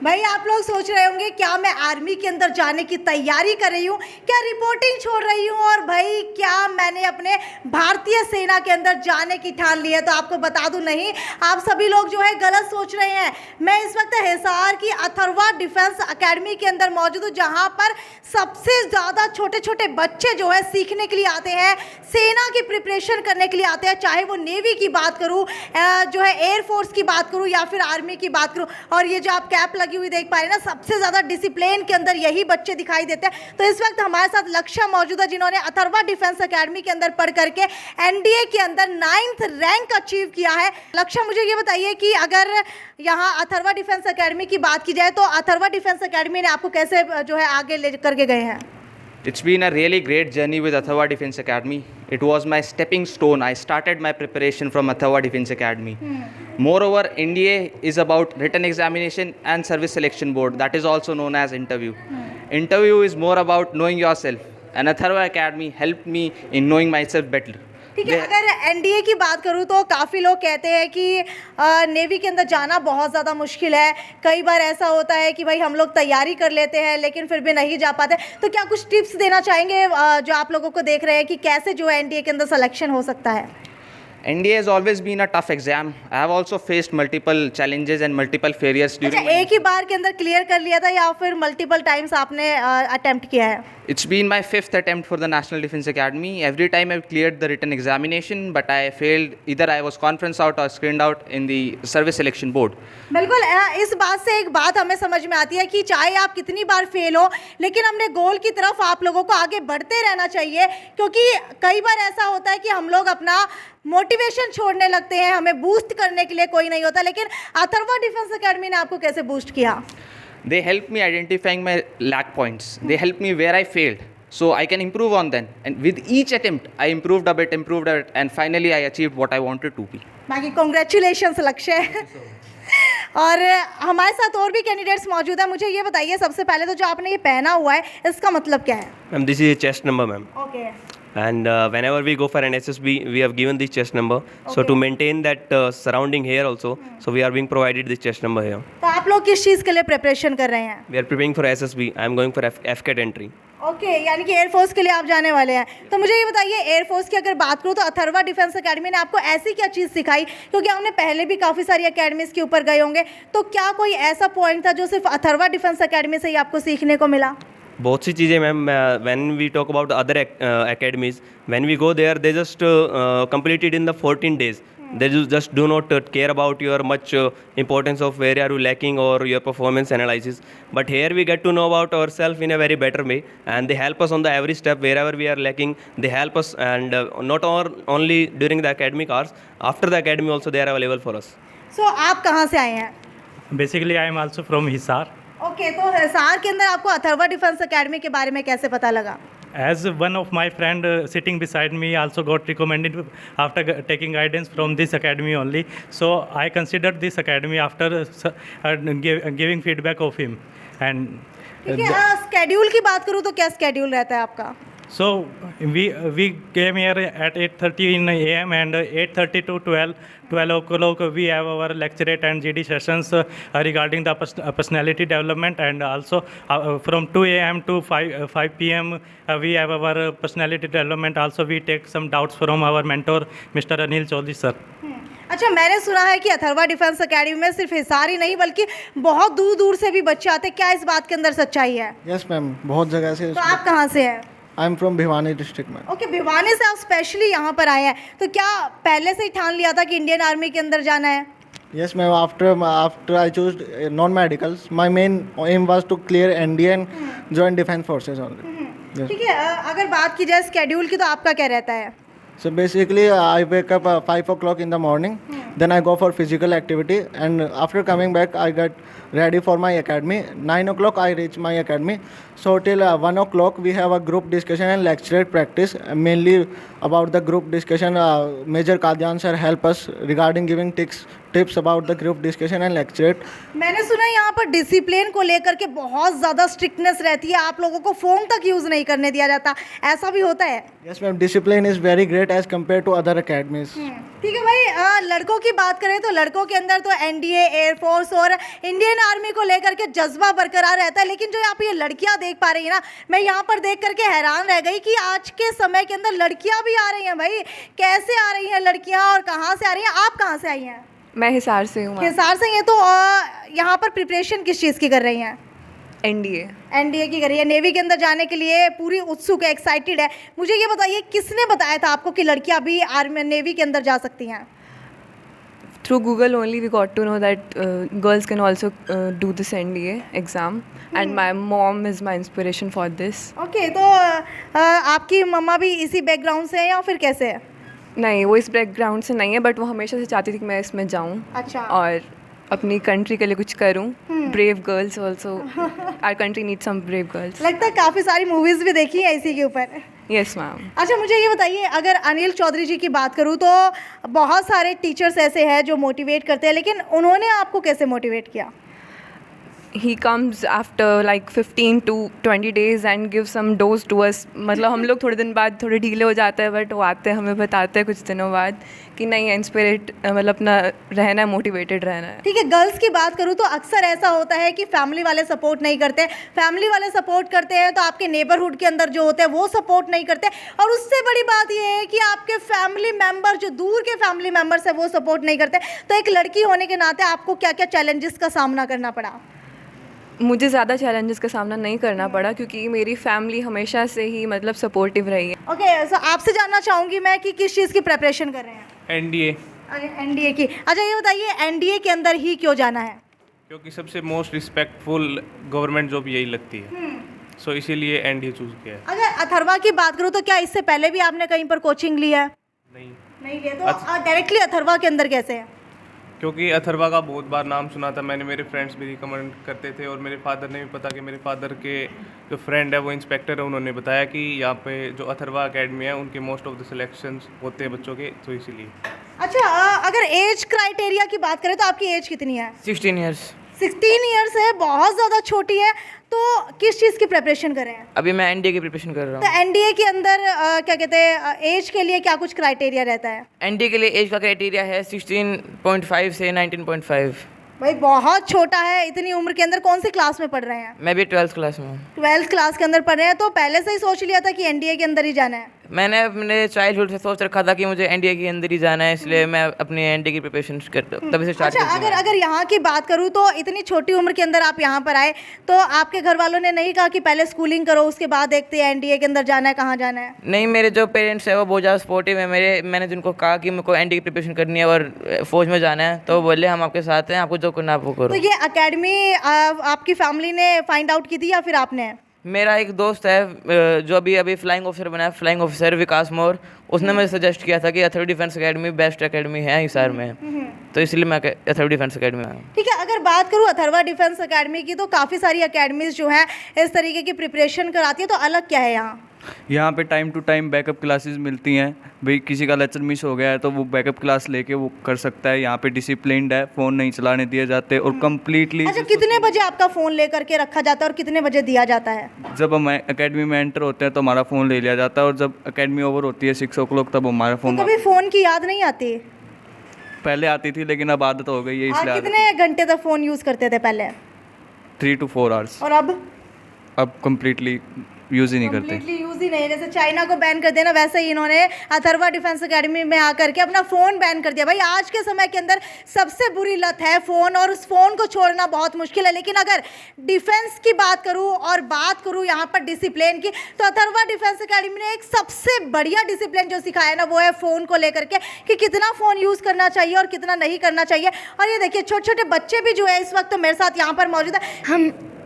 भाई आप लोग सोच रहे होंगे क्या मैं आर्मी के अंदर जाने की तैयारी कर रही हूँ, क्या रिपोर्टिंग छोड़ रही हूँ, और भाई क्या मैंने अपने भारतीय सेना के अंदर जाने की ठान ली है। तो आपको बता दूं, नहीं, आप सभी लोग जो है गलत सोच रहे हैं। मैं इस वक्त हिसार की अथर्वा डिफेंस एकेडमी के अंदर मौजूद हूँ, जहाँ पर सबसे ज़्यादा छोटे छोटे बच्चे जो है सीखने के लिए आते हैं, सेना की प्रिपरेशन करने के लिए आते हैं। चाहे वो नेवी की बात करूँ, जो है एयरफोर्स की बात करूँ या फिर आर्मी की बात करूँ। और ये जो आप कैप लगी हुई देख पा रहे हैं ना, सबसे ज़्यादा डिसिप्लिन के अंदर यही बच्चे दिखाई देते हैं। तो इस वक्त हमारे साथ लक्ष्य मौजूद है, जिन्होंने अथर्वा डिफेंस एकेडमी के अंदर पढ़ करके एनडीए के अंदर 9th रैंक अचीव किया है। लक्ष्य, मुझे ये बताइए कि अगर यहाँ अथर्वा डिफेंस एकेडमी की बात की जाए तो अथर्वा डिफेंस एकेडमी ने आपको कैसे जो है आगे ले करके गए हैं? It's been a really great journey with Athava Defense Academy. It was my stepping stone. I started my preparation from Athava Defense Academy. Moreover, NDA is about written examination and service selection board. That is also known as interview. Interview is more about knowing yourself. And Athava Academy helped me in knowing myself better. ठीक है, अगर NDA की बात करूँ तो काफ़ी लोग कहते हैं कि नेवी के अंदर जाना बहुत ज़्यादा मुश्किल है। कई बार ऐसा होता है कि भाई हम लोग तैयारी कर लेते हैं लेकिन फिर भी नहीं जा पाते। तो क्या कुछ टिप्स देना चाहेंगे जो आप लोगों को देख रहे हैं कि कैसे जो है एनडीए के अंदर सिलेक्शन हो सकता है? NDA has always been a tough exam. I have also faced multiple challenges and multiple failures during. अच्छा, एक ही बार के अंदर क्लियर कर लिया था या फिर मल्टीपल टाइम्स आपने अटेम्प्ट किया है? It's been my 5th attempt for the National Defense Academy. Every time I've cleared the written examination, but I failed. Either I was conference out or screened out in the service selection board. बिल्कुल, इस बात से एक बात हमें समझ में आती है कि चाहे आप कितनी बार फेल हो, लेकिन हमने गोल की तरफ आप लोगों को आगे बढ़ते रहना चाहिए। क्योंकि कई बार ऐसा होता है कि हम लोग अपना मोटिवेशन छोड़ने लगते हैं, हमें बूस्ट करने के लिए कोई नहीं होता। लेकिन अथर्वा डिफेंस एकेडमी ने आपको कैसे बूस्ट किया? They helped me identifying my lack points. They helped me where I failed, so I can improve on them. And with each attempt, I improved a bit, and finally I achieved what I wanted to be. बाकी congratulations लक्ष्य। और हमारे साथ और भी candidates मौजूद हैं। मुझे ये बताइए, सबसे पहले तो जो आपने ये पहना हुआ है इसका मतलब क्या है? Ma'am, this is a chest number, ma'am. Okay. And whenever we go for an SSB, we have given this chest number. So to maintain that surrounding here also, so we are being provided this chest number here. तो आप लोग किस चीज़ के लिए preparation कर रहे हैं? We are preparing for SSB. I am going for FCAT entry. Okay, यानी कि एयरफोर्स के लिए आप जाने वाले हैं। तो मुझे ये बताइए, एयरफोर्स की अगर बात करूँ तो अथर्वा डिफेंस एकेडमी ने आपको ऐसी क्या चीज़ सिखाई? क्योंकि हमने पहले भी काफ़ी सारी एकेडमीज़ के ऊपर गए होंगे, तो क्या कोई ऐसा पॉइंट था जो सिर्फ अथर्वा डिफेंस एकेडमी से ही आपको सीखने को मिला? बहुत सी चीज़ें ma'am, when we talk about other academies, when we go there, they just complete it in the 14 days. They just do not care about your much importance of where are you lacking or your performance analysis. But here we get to know about ourselves in a very better way, and they help us on the every step wherever we are lacking. They help us, and not only during the academic hours, after the academy also they are available for us. So आप कहाँ से आए हैं? Basically, I am also from Hisar. Okay, तो हिसार के अंदर आपको Atharva defence academy के बारे में कैसे पता लगा? As one of my friend sitting beside me also got recommended after taking guidance from this academy only. So I considered this academy after giving feedback of him. And ठीक है, schedule की बात करूँ तो क्या स्केड्यूल रहता है आपका? so we came here at 8:30 in AM, and 8:30 to 12 o'clock we have our lecturate and GD sessions regarding the personality development, and also from 2 AM to 5 PM we have our personality development. Also we take some doubts from our mentor Mr. Anil Chaudhary sir. अच्छा, मैंने सुना है कि Atharva defence academy में सिर्फ हिसार ही नहीं बल्कि बहुत दूर दूर से भी बच्चे आते हैं। क्या इस बात के अंदर सच्चाई है? यस मैम, बहुत जगह से। तो आप कहाँ से हैं? I am from Bhiwani district में। ओके, भिवानी से आप स्पेशली यहाँ पर आए हैं, तो क्या पहले से ही ठान लिया था कि इंडियन आर्मी के अंदर जाना है? Yes ma'am, after I choose non medicals, my main aim was to clear Indian joint defence forces only. ठीक है, अगर बात की जाए स्केड्यूल की तो आपका क्या रहता है? So basically, I wake up 5 o'clock in the morning, then I go for physical activity, and after coming back, I get ready for my academy. 9 o'clock, I reach my academy. So till 1 o'clock, we have a group discussion and lecture practice, mainly about the group discussion. Major Kadian sir help us regarding giving tips tips about the group discussion and lecturate. मैंने सुना है यहाँ पर discipline को लेकर के बहुत ज़्यादा स्ट्रिक्टनेस रहती है, आप लोगों को फ़ोन तक यूज़ नहीं करने दिया जाता, ऐसा भी होता है? Yes ma'am, discipline is very great as compared to other academies. ठीक है भाई, लड़कों की बात करें तो लड़कों के अंदर तो एनडीए, एयरफोर्स और इंडियन आर्मी को लेकर के जज्बा बरकरार रहता है, लेकिन जो यहाँ पे ये लड़कियाँ देख पा रही है ना, मैं यहाँ पर देख करके हैरान रह गई कि आज के समय के अंदर लड़कियाँ भी आ रही हैं। भाई कैसे आ रही हैं लड़कियाँ और कहाँ से आ रही हैं? आप कहाँ से आई हैं? मैं हिसार से हूँ। हिसार से हैं, तो यहाँ पर प्रिपरेशन किस चीज़ की कर रही हैं? एनडीए। एनडीए की कर रही है, नेवी के अंदर जाने के लिए पूरी उत्सुक है, एक्साइटेड है। मुझे ये बताइए किसने बताया था आपको कि लड़कियां भी आर्मी नेवी के अंदर जा सकती हैं? Through Google only we got to know that girls can also do this NDA exam and my mom is my inspiration for this. Okay, तो आपकी मम्मा भी इसी बैकग्राउंड से है या फिर कैसे है? नहीं, वो इस बैकग्राउंड से नहीं है, बट वो हमेशा से चाहती थी कि मैं इसमें जाऊँ अच्छा। और अपनी कंट्री के लिए कुछ करूँ। Brave girls also, our country need some brave girls. लगता है काफ़ी सारी मूवीज़ भी देखी हैं इसी के ऊपर। Yes ma'am. अच्छा, मुझे ये बताइए, अगर अनिल चौधरी जी की बात करूँ तो बहुत सारे टीचर्स ऐसे हैं जो मोटिवेट करते हैं, लेकिन उन्होंने आपको कैसे मोटिवेट किया? He comes after like 15 to 20 days and give some dose to us. मतलब हम लोग थोड़े दिन बाद थोड़े ढीले हो जाते हैं, बट वो आते हैं, हमें बताते हैं कुछ दिनों बाद कि नहीं, इंस्पिरेट मतलब अपना रहना है, मोटिवेटेड रहना है। ठीक है, गर्ल्स की बात करूँ तो अक्सर ऐसा होता है कि फैमिली वाले सपोर्ट नहीं करते, फैमिली वाले सपोर्ट करते हैं तो आपके नेबरहुड के अंदर जो होते हैं वो सपोर्ट नहीं करते, और उससे बड़ी बात ये है कि आपके फैमिली मेम्बर, जो दूर के फैमिली मेम्बर्स हैं, वो सपोर्ट नहीं करते। तो एक लड़की होने के नाते आपको क्या क्या चैलेंजेस का सामना करना पड़ा? मुझे ज़्यादा चैलेंजेस का सामना नहीं करना पड़ा क्योंकि मेरी फैमिली हमेशा से ही मतलब सपोर्टिव रही है। ओके, सो आपसे जानना चाहूँगी मैं कि किस चीज़ की प्रिपरेशन कर रहे हैं? एनडीए। एनडीए की। अच्छा, ये बताइए एनडीए के अंदर ही क्यों जाना है? क्योंकि सबसे मोस्ट रिस्पेक्टफुल गवर्नमेंट जॉब यही लगती है, सो इसीलिए एनडीए चूज किया है। अगर अथर्वा की बात करूँ तो क्या इससे पहले भी आपने कहीं पर कोचिंग ली है? नहीं लिया। तो डायरेक्टली अथर्वा के अंदर कैसे है? क्योंकि अथर्वा का बहुत बार नाम सुना था मैंने, मेरे फ्रेंड्स भी रिकमेंड करते थे और मेरे फादर ने भी पता कि मेरे फादर के जो फ्रेंड है वो इंस्पेक्टर है, उन्होंने बताया कि यहाँ पे जो अथर्वा एकेडमी है उनके मोस्ट ऑफ द सिलेक्शंस होते हैं बच्चों के, तो इसीलिए। अच्छा, अगर एज क्राइटेरिया की बात करें तो आपकी एज कितनी है? 16 ईयर्स। 16 ईयर्स है, बहुत ज़्यादा छोटी है। तो किस चीज़ की प्रिपरेशन कर रहे हैं? अभी मैं एनडीए की प्रिपरेशन कर रहा तो हूँ। एनडीए के अंदर क्या कहते हैं, एज के लिए क्या कुछ क्राइटेरिया रहता है? एनडीए के लिए एज का क्राइटेरिया है 16.5 से 19.5। भाई बहुत छोटा है, इतनी उम्र के अंदर कौन सी क्लास में पढ़ रहे हैं? मैं भी 12th क्लास में हूँ। 12th क्लास के अंदर पढ़ रहे हैं, तो पहले से ही सोच लिया था कि एनडीए के अंदर ही जाना है? मैंने अपने चाइल्डहुड से सोच रखा था कि मुझे एनडीए के अंदर ही जाना है, इसलिए मैं अपनी एनडीए की प्रिपरेशन तभी से स्टार्ट अच्छा, कर अगर यहाँ की बात करूँ तो इतनी छोटी उम्र के अंदर आप यहाँ पर आए, तो आपके घर वालों ने नहीं कहा कि पहले स्कूलिंग करो उसके बाद देखते हैं एनडीए के अंदर जाना है, कहाँ जाना है? नहीं, मेरे जो पेरेंट्स हैं वो बहुत ज़्यादा सपोर्टिव है मेरे। मैंने जिनको कहा कि मेरे को एनडीए की प्रिपरेशन करनी है और फौज में जाना है, तो वो बोले हम आपके साथ हैं, आपको जो करना है आप वो तो करो। ये एकेडमी आपकी फैमिली ने फाइंड आउट की थी या फिर आपने? मेरा एक दोस्त है जो अभी फ्लाइंग ऑफिसर बना है, फ्लाइंग ऑफिसर विकास मोर, उसने मुझे सजेस्ट किया था कि Atharva defence academy best academy है हिसार में, तो इसलिए मैं अथर्वा डिफेंस एकेडमी में आया। ठीक है, अगर बात करूँ अथर्वा डिफेंस एकेडमी की तो काफ़ी सारी एकेडमीज जो हैं इस तरीके की प्रिपरेशन कराती है, तो अलग क्या है यहाँ? यहाँ पे time to time backup classes मिलती हैं। भाई किसी का लेक्चर मिस हो गया है तो वो बैकअप क्लास लेके वो कर सकता है। यहाँ पे डिसिप्लिन्ड है, फ़ोन नहीं चलाने दिए जाते और कम्प्लीटली। अच्छा, कितने बजे आपका फ़ोन लेकर के रखा जाता है और कितने बजे दिया जाता है? जब हम एकेडमी में एंटर होते हैं तो हमारा फ़ोन ले लिया जाता है, और जब एकेडमी ओवर होती है 6 o'clock तब हमारा फ़ोन। तो कभी फ़ोन की याद नहीं आती? पहले आती थी लेकिन अब आदत हो गई है, आप इसलिए। कितने घंटे तक फ़ोन यूज़ करते थे पहले? 3 to 4 hours। और अब कम्प्लीटली यूज़ ही नहीं करते। कम्प्लीटली यूज़ ही नहीं। जैसे चाइना को बैन कर देना, वैसे ही इन्होंने अथर्वा डिफेंस एकेडमी में आकर के अपना फ़ोन बैन कर दिया। भाई आज के समय के अंदर सबसे बुरी लत है फ़ोन, और उस फ़ोन को छोड़ना बहुत मुश्किल है। लेकिन अगर डिफेंस की बात करूँ और बात करूँ यहाँ पर डिसिप्लिन की, तो अथर्वा डिफेंस एकेडमी ने एक सबसे बढ़िया डिसिप्लिन जो सिखाया ना, वो है फ़ोन को लेकर के कि कितना फ़ोन यूज़ करना चाहिए और कितना नहीं करना चाहिए। और ये देखिए छोटे छोटे बच्चे भी जो है इस वक्त मेरे साथ यहाँ पर मौजूद है।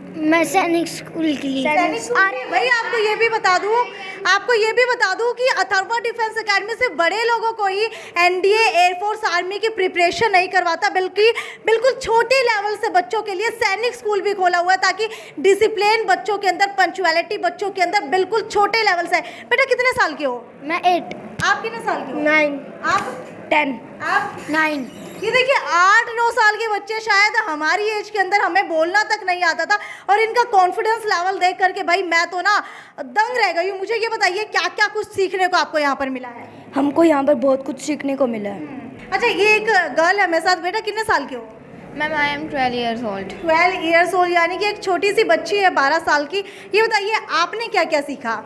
मैं सैनिक स्कूल के लिए भाई आपको ये भी बता दूं कि अथर्वा डिफेंस एकेडमी से बड़े लोगों को ही एनडीए, एयरफोर्स, आर्मी की प्रिपरेशन नहीं करवाता, बल्कि बिल्कुल छोटे लेवल से बच्चों के लिए सैनिक स्कूल भी खोला हुआ है, ताकि डिसिप्लिन बच्चों के अंदर, पंक्चुअलिटी बच्चों के अंदर बिल्कुल छोटे लेवल से। बेटा कितने साल के हो? मैं 8। आप कितने साल के हो? 9। आप 10 आप 9 ये देखिए 8-9 साल के बच्चे, शायद हमारी एज के अंदर हमें बोलना तक नहीं आता था, और इनका कॉन्फिडेंस लेवल देख करके भाई मैं तो ना दंग रह गई हूँ। मुझे ये बताइए क्या क्या कुछ सीखने को आपको यहाँ पर मिला है? हमको यहाँ पर बहुत कुछ सीखने को मिला है। अच्छा, ये एक गर्ल है मेरे साथ, बेटा कितने साल के हो? Ma'am I am 12 years old. 12 years old, यानी कि एक छोटी सी बच्ची है 12 साल की। ये बताइए आपने क्या क्या सीखा?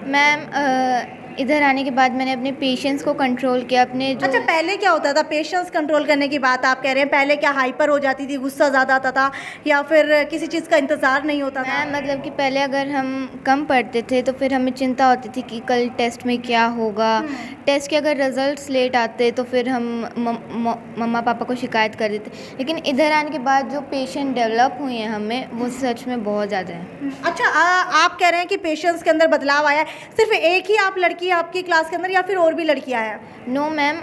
मैम इधर आने के बाद मैंने अपने पेशेंस को कंट्रोल किया, अपने जो अच्छा, पहले क्या होता था? पेशेंस कंट्रोल करने की बात आप कह रहे हैं, पहले क्या हाइपर हो जाती थी, गुस्सा ज़्यादा आता था, या फिर किसी चीज़ का इंतज़ार नहीं होता था? मैम मतलब कि पहले अगर हम कम पढ़ते थे तो फिर हमें चिंता होती थी कि कल टेस्ट में क्या होगा। टेस्ट के अगर रिजल्ट्स लेट आते तो फिर हम मम्मा पापा को शिकायत कर देते, लेकिन इधर आने के बाद जो पेशेंट डेवलप हुए हैं हमें, वो सच में बहुत ज़्यादा है। अच्छा, आप कह रहे हैं कि पेशेंस के अंदर बदलाव आया है। सिर्फ एक ही आप लड़की है आपकी क्लास के अंदर, या फिर और भी लड़कियां हैं? नो मैम,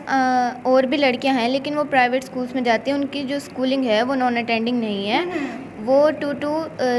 और भी लड़कियां हैं, लेकिन वो प्राइवेट स्कूल्स में जाती हैं। उनकी जो स्कूलिंग है वो नॉन अटेंडिंग नहीं है, वो 2 to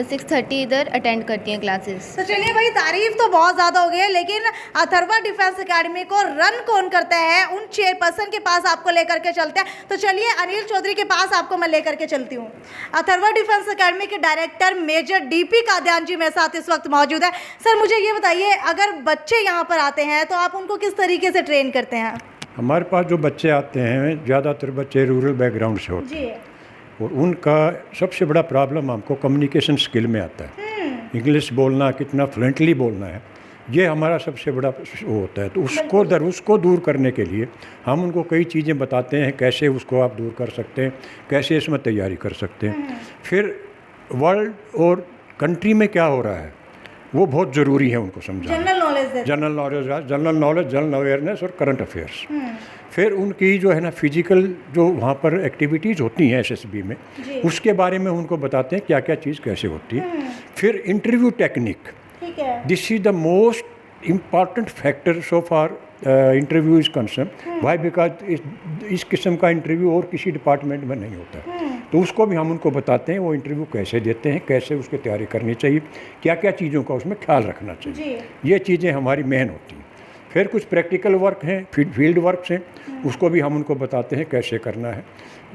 6:30 इधर अटेंड करती हैं क्लासेस। तो चलिए भाई, तारीफ तो बहुत ज़्यादा हो गई है, लेकिन अथर्वा डिफेंस एकेडमी को रन कौन करता है, उन चेयरपर्सन के पास आपको लेकर के चलते हैं। तो चलिए अनिल चौधरी के पास आपको मैं लेकर के चलती हूँ। अथर्वा डिफेंस एकेडमी के डायरेक्टर मेजर DP कादयान जी मेरे साथ इस वक्त मौजूद है। सर मुझे ये बताइए, अगर बच्चे यहाँ पर आते हैं तो आप उनको किस तरीके से ट्रेन करते हैं? हमारे पास जो बच्चे आते हैं, ज़्यादातर बच्चे रूरल बैकग्राउंड से होते हैं, और उनका सबसे बड़ा प्रॉब्लम हमको कम्युनिकेशन स्किल में आता है। इंग्लिश बोलना, कितना फ्लुएंटली बोलना है, ये हमारा सबसे बड़ा वो होता है। तो उसको दूर करने के लिए हम उनको कई चीज़ें बताते हैं, कैसे उसको आप दूर कर सकते हैं, कैसे इसमें तैयारी कर सकते हैं। फिर वर्ल्ड और कंट्री में क्या हो रहा है वो बहुत ज़रूरी है उनको समझाना। जनरल नॉलेज, जनरल अवेयरनेस और करंट अफेयर्स। फिर उनकी जो है ना फिजिकल जो वहाँ पर एक्टिविटीज़ होती हैं SSB में, उसके बारे में उनको बताते हैं क्या क्या चीज़ कैसे होती है। फिर interview technique, this is the most important factor so far interview is concern. Why? Because इस किस्म का इंटरव्यू और किसी डिपार्टमेंट में नहीं होता है। तो उसको भी हम उनको बताते हैं वो इंटरव्यू कैसे देते हैं, कैसे उसकी तैयारी करनी चाहिए, क्या क्या चीज़ों का उसमें ख्याल रखना चाहिए। ये चीज़ें हमारी मेन होती हैं। फिर कुछ प्रैक्टिकल वर्क हैं, फील्ड वर्क हैं, उसको भी हम उनको बताते हैं कैसे करना है।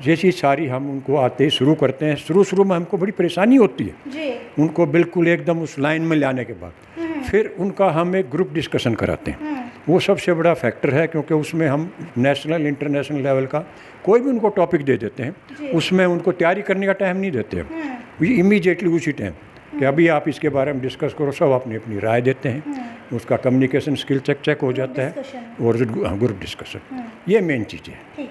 ये चीज़ सारी हम उनको आते ही शुरू करते हैं। शुरू में हमको बड़ी परेशानी होती है उनको बिल्कुल एकदम उस लाइन में लाने के बाद। फिर उनका हम एक ग्रुप डिस्कशन कराते हैं। वो सबसे बड़ा फैक्टर है, क्योंकि उसमें हम नेशनल इंटरनेशनल लेवल का कोई भी उनको टॉपिक दे देते हैं, उसमें उनको तैयारी करने का टाइम नहीं देते हैं। इमीडिएटली उसी टाइम कि अभी आप इसके बारे में डिस्कस करो, सब अपनी अपनी राय देते हैं। उसका कम्युनिकेशन स्किल चेक हो जाता है, और ग्रुप डिस्कशन, ये मेन चीज़ है।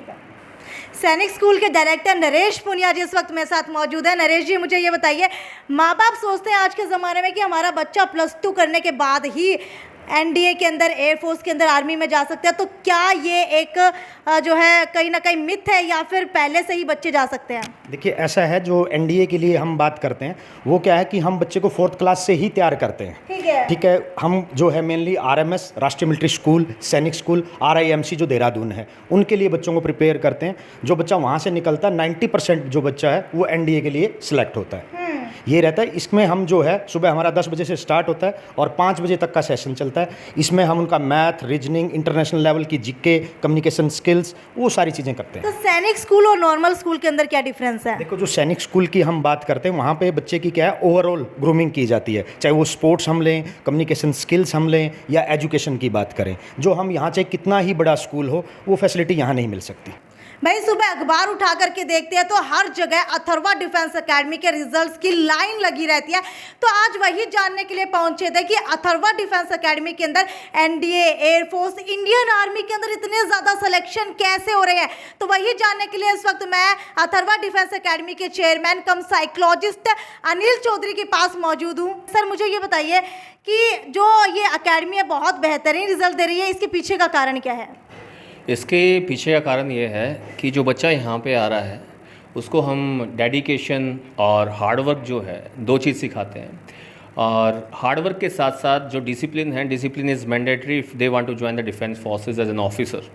सैनिक स्कूल के डायरेक्टर नरेश पुनिया जी इस वक्त मेरे साथ मौजूद है। नरेश जी, मुझे ये बताइए, माँ बाप सोचते हैं आज के ज़माने में कि हमारा बच्चा +2 करने के बाद ही NDA के अंदर, एयरफोर्स के अंदर, आर्मी में जा सकते हैं, तो क्या ये एक जो है कहीं ना कहीं मिथ है, या फिर पहले से ही बच्चे जा सकते हैं? देखिए, ऐसा है, जो NDA के लिए हम बात करते हैं वो क्या है कि हम बच्चे को 4th क्लास से ही तैयार करते हैं। ठीक है। हम जो है मेनली RMS, राष्ट्रीय मिलिट्री स्कूल, सैनिक स्कूल, RIMC जो देहरादून है, उनके लिए बच्चों को प्रिपेयर करते हैं। जो बच्चा वहाँ से निकलता है, 90% जो बच्चा है वो NDA के लिए सिलेक्ट होता है। ये रहता है। इसमें हम जो है सुबह हमारा 10 बजे से स्टार्ट होता है और 5 बजे तक का सेशन चलता है। इसमें हम उनका मैथ, रीजनिंग, इंटरनेशनल लेवल की GK, कम्युनिकेशन स्किल्स, वो सारी चीज़ें करते हैं। तो सैनिक स्कूल और नॉर्मल स्कूल के अंदर क्या डिफरेंस है? देखो, जो सैनिक स्कूल की हम बात करते हैं, वहाँ पे बच्चे की क्या है, ओवरऑल ग्रूमिंग की जाती है। चाहे वो स्पोर्ट्स हम लें, कम्युनिकेशन स्किल्स हम लें, या एजुकेशन की बात करें, जो हम यहाँ चाहे कितना ही बड़ा स्कूल हो, वो फैसिलिटी यहाँ नहीं मिल सकती। भाई, सुबह अखबार उठा करके देखते हैं तो हर जगह अथर्वा डिफेंस एकेडमी के रिजल्ट्स की लाइन लगी रहती है। तो आज वही जानने के लिए पहुंचे थे कि अथर्वा डिफेंस एकेडमी के अंदर NDA, एयरफोर्स, इंडियन आर्मी के अंदर इतने ज़्यादा सिलेक्शन कैसे हो रहे हैं। तो वही जानने के लिए इस वक्त मैं अथर्वा डिफेंस एकेडमी के chairman cum psychologist Anil Chaudhary के पास मौजूद हूँ। सर, मुझे ये बताइए कि जो ये एकेडमी है बहुत बेहतरीन रिजल्ट दे रही है, इसके पीछे का कारण क्या है? इसके पीछे का कारण ये है कि जो बच्चा यहाँ पे आ रहा है उसको हम डेडिकेशन और हार्डवर्क जो है, 2 चीज़ सिखाते हैं। और हार्डवर्क के साथ साथ जो डिसिप्लिन है, discipline is mandatory if they want to join the defence forces as an officer.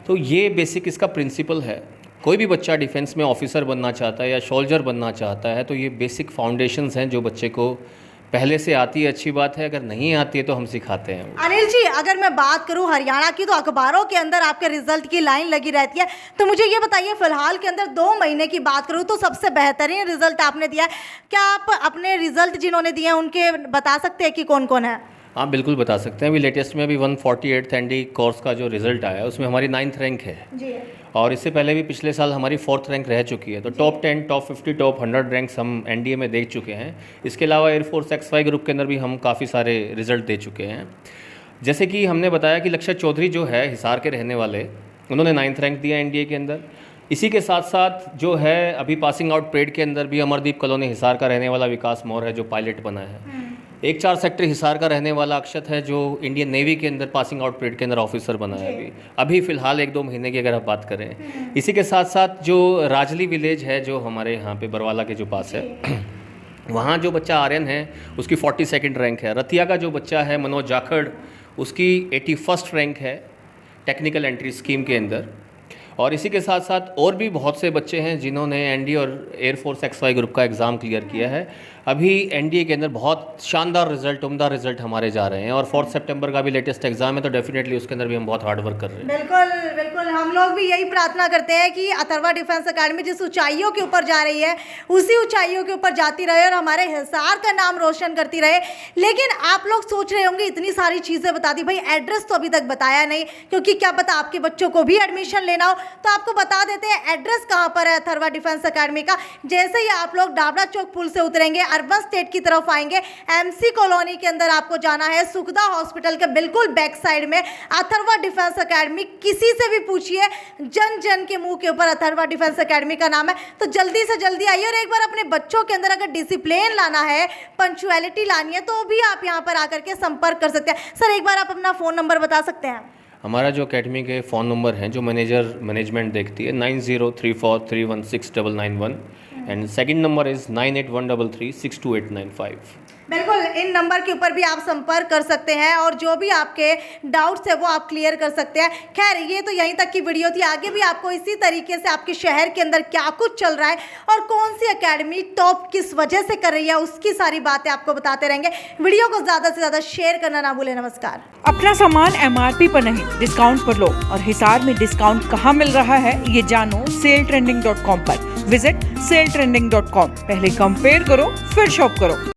तो ये बेसिक इसका प्रिंसिपल है। कोई भी बच्चा डिफेंस में ऑफिसर बनना चाहता है या सोल्जर बनना चाहता है, तो ये बेसिक फाउंडेशंस हैं जो बच्चे को पहले से आती है अच्छी बात है, अगर नहीं आती है तो हम सिखाते हैं। अनिल जी, अगर मैं बात करूं हरियाणा की तो अखबारों के अंदर आपके रिजल्ट की लाइन लगी रहती है, तो मुझे ये बताइए फिलहाल के अंदर 2 महीने की बात करूं तो सबसे बेहतरीन रिजल्ट आपने दिया है। क्या आप अपने रिजल्ट जिन्होंने दिए हैं उनके बता सकते हैं कि कौन कौन है? हाँ बिल्कुल बता सकते हैं। अभी लेटेस्ट में अभी 148th एनडी कोर्स का जो रिज़ल्ट आया है उसमें हमारी 9th रैंक है जी। और इससे पहले भी पिछले साल हमारी 4th रैंक रह चुकी है। तो टॉप 10, टॉप 50, टॉप 100 रैंक्स हम एनडीए में देख चुके हैं। इसके अलावा एयरफोर्स XY ग्रुप के अंदर भी हम काफ़ी सारे रिजल्ट दे चुके हैं। जैसे कि हमने बताया कि लक्षय चौधरी जो है हिसार के रहने वाले, उन्होंने 9th रैंक दिया एनडीए के अंदर। इसी के साथ साथ जो है अभी पासिंग आउट परेड के अंदर भी अमरदीप कॉलोनी हिसार का रहने वाला विकास मौर्य है जो पायलट बना है। 1-4 सेक्टर हिसार का रहने वाला अक्षत है जो इंडियन नेवी के अंदर पासिंग आउट परेड के अंदर ऑफिसर बना है अभी फ़िलहाल 1-2 महीने की अगर आप बात करें। इसी के साथ साथ जो राजली विलेज है जो हमारे यहाँ पे बरवाला के जो पास है, वहाँ जो बच्चा आर्यन है उसकी 42nd रैंक है। रतिया का जो बच्चा है मनोज जाखड़, उसकी 81st रैंक है टेक्निकल एंट्री स्कीम के अंदर। और इसी के साथ साथ और भी बहुत से बच्चे हैं जिन्होंने एनडी और एयरफोर्स XY ग्रुप का एग्ज़ाम क्लियर किया है। अभी एनडीए के अंदर बहुत शानदार रिजल्ट, उम्दा रिजल्ट हमारे जा रहे हैं और 4 सितंबर का भी लेटेस्ट एग्जाम है तो डेफिनेटली उसके अंदर भी हम बहुत हार्ड वर्क कर रहे हैं। बिल्कुल बिल्कुल, हम लोग भी यही प्रार्थना करते हैं कि अथर्वा डिफेंस अकेडमी जिस ऊंचाइयों के ऊपर जा रही है उसी ऊंचाइयों के ऊपर जाती रहे और हमारे हिसार का नाम रोशन करती रहे। लेकिन आप लोग सोच रहे होंगे इतनी सारी चीज़ें बता दी, भाई एड्रेस तो अभी तक बताया नहीं, क्योंकि क्या पता आपके बच्चों को भी एडमिशन लेना हो। तो आपको बता देते हैं एड्रेस कहाँ पर है अथर्वा डिफेंस अकेडमी का। जैसे ही आप लोग डाबरा चौक पुल से उतरेंगे, अर्बन स्टेट की तरफ आएंगे, MC कॉलोनी के अंदर आपको जाना है। सुखदा हॉस्पिटल के बिल्कुल बैक साइड में अथर्वा डिफेंस अकेडमी। किसी से भी पूछिए, जन जन के मुंह के ऊपर अथर्वा डिफेंस अकेडमी का नाम है। तो जल्दी से जल्दी आइए और एक बार अपने बच्चों के अंदर अगर डिसिप्लिन लाना है, पंक्चुअलिटी लानी है, तो भी आप यहाँ पर आकर के संपर्क कर सकते हैं। सर एक बार आप अपना फ़ोन नंबर बता सकते हैं? हमारा जो अकेडमी के फ़ोन नंबर हैं जो मैनेजमेंट देखती है 9034316991 एंड सेकंड नंबर इज़ 9813362895। बिल्कुल, इन नंबर के ऊपर भी आप संपर्क कर सकते हैं और जो भी आपके डाउट्स है वो आप क्लियर कर सकते हैं। खैर ये तो यहीं तक की वीडियो थी, आगे भी आपको इसी तरीके से आपके शहर के अंदर क्या कुछ चल रहा है और कौन सी अकेडमी टॉप किस वजह से कर रही है उसकी सारी बातें आपको बताते रहेंगे। वीडियो को ज़्यादा से ज़्यादा शेयर करना ना भूलें। नमस्कार। अपना सामान MRP पर नहीं डिस्काउंट पर लो और हिसार में डिस्काउंट कहाँ मिल रहा है ये जानो saletrending.com पर। Visit saletrending.com। पहले कंपेयर करो फिर शॉप करो।